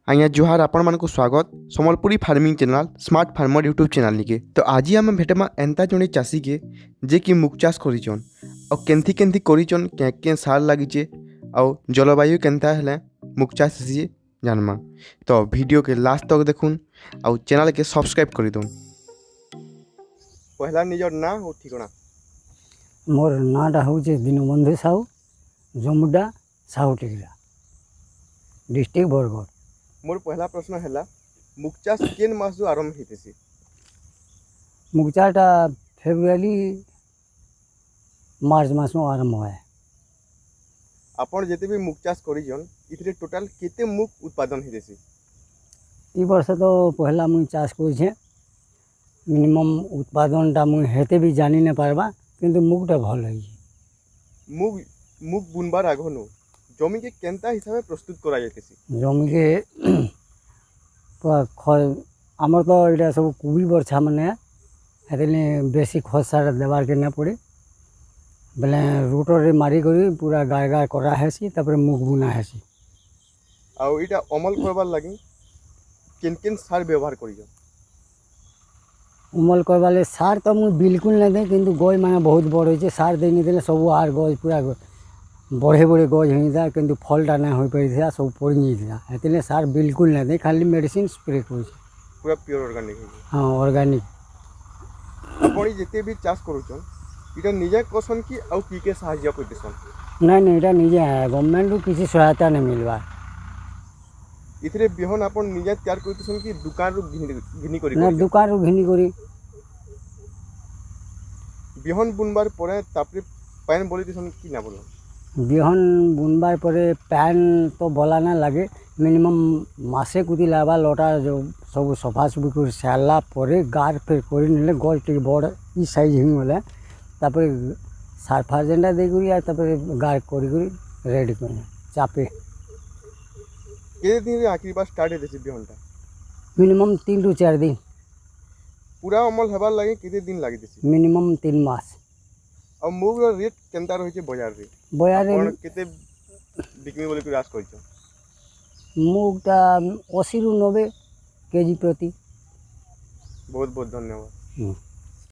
आज्ञा जुहार आपण मानक स्वागत Sambalpuri farming channel smart farmer YouTube channel निके। तो आज आम भेटमा एंता जड़े चाषी के जे कि मुग चाष करिछन और केंथी केंथी करिछन क्या सार लगिचे और जलवायु केनता हेले मुग चाष से जानमा। तो वीडियो के लास्ट तक देखुन और चैनल के सब्सक्राइब कर दून। पहला निजर ना हो ठिकाना मोर नाटा हूँ दीनबंधु साहू जमुडा साहू टिकला डिस्ट्रिक्ट बरगढ़। मोर पहला प्रश्न है मुग चाष केन मास आरंभ होते? मुगचाटा फेब्रुआरी मार्च मास में आरंभ हुआ है। आपण जेते भी मुग चाष करिछन इथरे टोटल केते मुग उत्पादन होते? ई वर्ष तो पहला मुझे चाष कर मिनिमम उत्पादनटा मुझे हेते भी जानी नहीं पारबा किंतु मुगटा भल है। मुग मुग बुनबार आगनु जमी के केनता हिसाब प्रस्तुत करा जायतेसी? जमी के आमर तो यहाँ सब कोबी बर्छा मैंने हेतने बेसी खत सार देवार के नहीं पड़े बेले रोटर मारी करी पूरा गाय गाय करा हेसी तापर मुग बुना हेसी। आउ इटा अमल करबार लागि केन केन सार व्यवहार करियो? अमल करवाले सार तो मुझे बिल्कुल नहीं दे किंतु गज माने बहुत बड़ हो सार देनी देने सब आर गज पूरा बढ़े बढ़े गज होता किंतु फलटा नहीं हो पाई था सब पड़ जाता हेतने सार बिल्कुल नहीं दे खाली मेडिसिन स्प्रे कर पूरा प्योर ऑर्गेनिक है। हाँ ऑर्गेनिक। आपण जेते भी चाष करूछन इटा निजे कोसन की आउ की के सहायता करतेसन? नहीं इटा निजे है गवर्नमेंट किसी सहायता नहीं मिलवा। इथरे बिहन आपण निजे तैयार करतेसन कि दुकान रु घिनी करी? ना दुकान रु घिनी करी बिहन बुनबार परे तापरे पानी बोली दिसन कि ना बोलो? बिहन बुनबार परे पैन तो बोला ना लगे मिनिमम मासे कुदी लाबा लटा जो सब सफा सुफी कर सारा परे गार फिर कर नेले गल टे बड़ ई साइज हिंग बोले तापर सार फार जेंडा दे करी आ तापर गार करी रेडी कर चापे। के दिन रे आखिरी बार स्टार्ट हेते बिहनटा? मिनिमम 3 to 4 दिन। पूरा अमल हेबार लागि केते दिन लागि देसी? मिनिमम 3 मास। और मुग रेट केनता रही छे बाजार रे? बाजार रे आपण केते बिक्री बोली प्रयास करिछो? मुगटा 80 ରୁ 90 केजी प्रति। बहुत बहुत धन्यवाद।